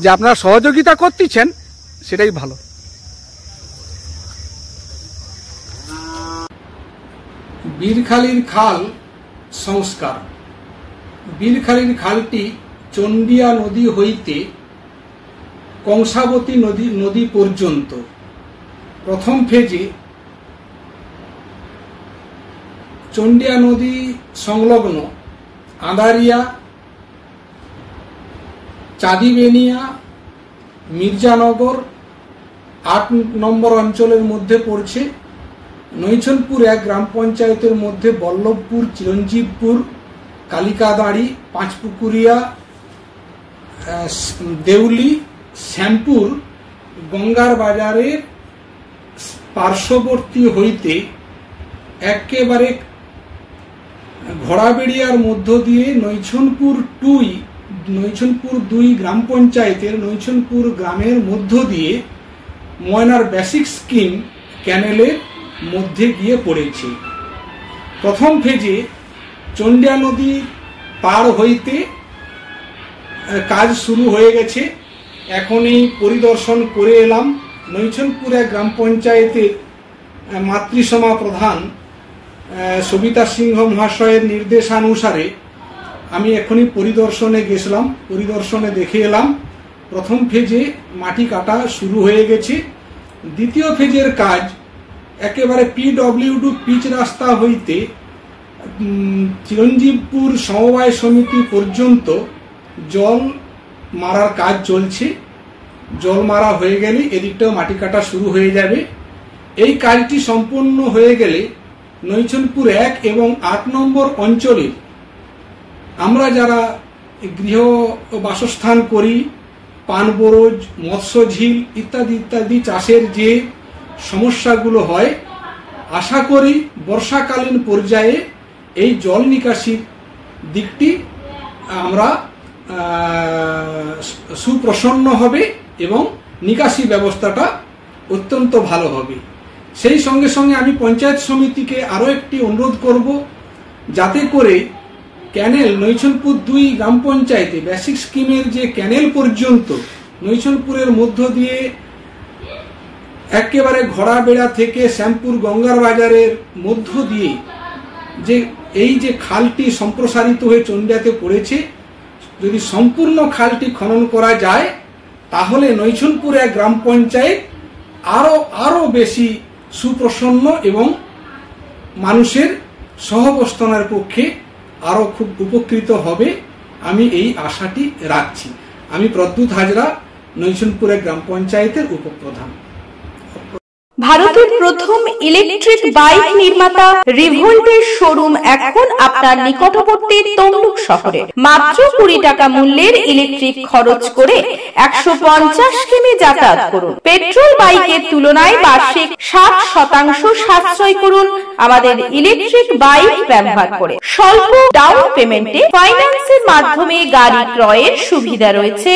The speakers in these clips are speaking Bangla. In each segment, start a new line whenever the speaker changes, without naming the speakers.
যে আপনারা সহযোগিতা করতেছেন সেটাই ভালো। বীরখালীর খাল সংস্কার। বীরখালীর খালটি চন্ডিয়া নদী হইতে কংসাবতী নদী পর্যন্ত প্রথম ফেজে চন্ডিয়া নদী সংলগ্ন আঁদারিয়া, চাঁদিবেনিয়া, মির্জানগর ৮ নম্বর অঞ্চলের মধ্যে পড়ছে। নৈছনপুর ১ গ্রাম পঞ্চায়েতের মধ্যে বল্লভপুর, চিরঞ্জীবপুর, কালিকাদাঁড়ি, পাঁচপুকুরিয়া, দেউলি, শ্যামপুর, গঙ্গার বাজারের পার্শ্ববর্তী হইতে একেবারে ঘোড়াবেড়িয়ার মধ্য দিয়ে নৈছনপুর ২ গ্রাম পঞ্চায়েতের নৈছনপুর গ্রামের মধ্য দিয়ে ময়নার বেসিক স্কিম ক্যানেলের মধ্যে গিয়ে পড়েছে। প্রথম ফেজে চন্ডিয়া নদী পার হইতে কাজ শুরু হয়ে গেছে। এখনই পরিদর্শন করে এলাম। নৈছনপুর ১ গ্রাম পঞ্চায়েতের মাতৃসমা প্রধান সবিতা সিংহ মহাশয়ের নির্দেশানুসারে আমি এখনই পরিদর্শনে গেছিলাম। পরিদর্শনে দেখে এলাম প্রথম ফেজে মাটি কাটা শুরু হয়ে গেছে। দ্বিতীয় ফেজের কাজ একেবারে পিডব্লিউডি পিচ রাস্তা হইতে চিরঞ্জীবপুর সমবায় সমিতি পর্যন্ত জল মারার কাজ চলছে। জল মারা হয়ে গেলে এদিকটাও মাটি কাটা শুরু হয়ে যাবে। এই কাজটি সম্পূর্ণ হয়ে গেলে নৈছনপুর ১ এবং ৮ নম্বর অঞ্চলের আমরা যারা গৃহ বাসস্থান করি, পানবরজ, মৎস্যঝিল ইত্যাদি ইত্যাদি চাষের যে সমস্যাগুলো হয়, আশা করি বর্ষাকালীন পর্যায়ে এই জল নিকাশির দিকটি আমরা সুপ্রসন্ন হবে এবং নিকাশি ব্যবস্থাটা অত্যন্ত ভালো হবে। সেই সঙ্গে সঙ্গে আমি পঞ্চায়েত সমিতিকে আরও একটি অনুরোধ করব, যাতে করে ক্যানেল নৈছনপুর ২ গ্রাম পঞ্চায়েতে বেসিক স্কিমের যে ক্যানেল পর্যন্ত নৈছনপুরের মধ্য দিয়ে একেবারে ঘোড়াবেড়া থেকে শ্যামপুর গঙ্গার বাজারের মধ্য দিয়ে এই যে খালটি সম্প্রসারিত হয়ে চন্ডিয়াতে পড়েছে, যদি সম্পূর্ণ খালটি খনন করা যায় তাহলে নৈছনপুর ১ গ্রাম পঞ্চায়েত আরো বেশি সুপ্রসন্ন এবং মানুষের সহাবস্থানের পক্ষে আরো খুব উপকৃত হবে। আমি এই আশাটি রাখছি। আমি প্রদ্যুৎ হাজরা, নৈছনপুর ১ গ্রাম পঞ্চায়েতের উপপ্রধান।
ভারতের প্রথম ইলেকট্রিক বাইক নির্মাতা রিভোল্টের শোরুম এখন আপনার নিকটবর্তী তমলুক শহরে। মাত্র ২০ টাকা মূল্যের ইলেকট্রিক খরচ করে ১৫০ কিমি যাতায়াত করুন। পেট্রোল বাইকের তুলনায় বার্ষিক ৬০% সাশ্রয় করুন আমাদের ইলেকট্রিক বাইক ব্যবহার করে। স্বল্প ডাউন পেমেন্টে ফাইন্যান্সের মাধ্যমে গাড়ি ক্রয়ের সুবিধা রয়েছে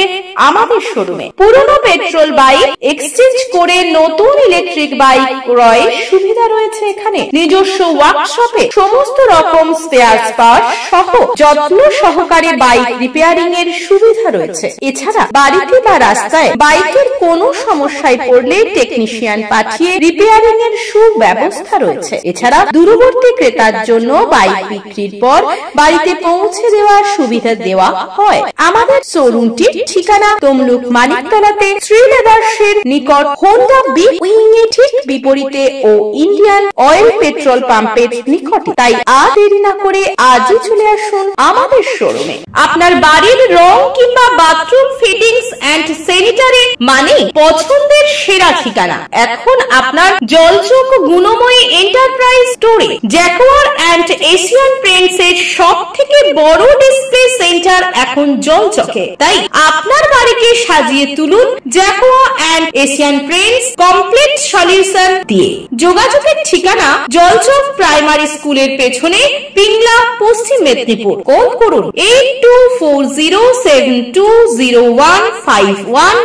আমাদের শোরুমে। পুরনো পেট্রোল বাইক এক্সচেঞ্জ করে নতুন ইলেকট্রিক বাইক ক্রয়ের সুবিধা রয়েছে এখানে। নিজস্ব ওয়ার্কশপে সমস্ত রকম স্পেয়ার পার্টস সহ যত্ন সহকারে বাইক রিপেয়ারিং এর সুবিধা রয়েছে। এছাড়া বাড়িতে বা রাস্তায় বাইকের কোনো সমস্যায় পড়লে টেকনিশিয়ান পাঠিয়ে রিপেয়ারিং এর সুব্যবস্থা রয়েছে। এছাড়া দূরবর্তী ক্রেতার জন্য বাইক বিক্রির পর বাড়িতে পৌঁছে দেওয়ার সুবিধা দেওয়া হয়। আমাদের শোরুমটির ঠিকানা তমলুক মানিকতলাতে শ্রী লেদার্সের নিকট হোন্ডা বি উইং এর ঠিক বিপরীতে ও ইন্ডিয়ান অয়েল পেট্রোল পাম্পের নিকটে। তাই আর দেরি না করে আজই চলে আসুন আমাদের শোরুমে। আপনার বাড়ির রং কিংবা বাথরুম ফিটিংস এন্ড স্যানিটারি মানে পছন্দের সেরা ঠিকানা এখন আপনার জলচক গুণময়ী এন্টারপ্রাইজ স্টোরে। জ্যাকোয়ার এন্ড এশিয়ান পেইন্টস এর সব থেকে বড় ডিসপ্লে সেন্টার এখন জলচকে। তাই আপনার বাড়িকে সাজিয়ে তুলুন Jaquar and Asian Paints complete solution দিয়ে। যোগাযোগের ঠিকানা জলচক প্রাইমারি স্কুলের পেছনে, পিংলা, পশ্চিম মেদিনীপুর। কল করুন 8240720151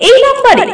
এই নম্বরে।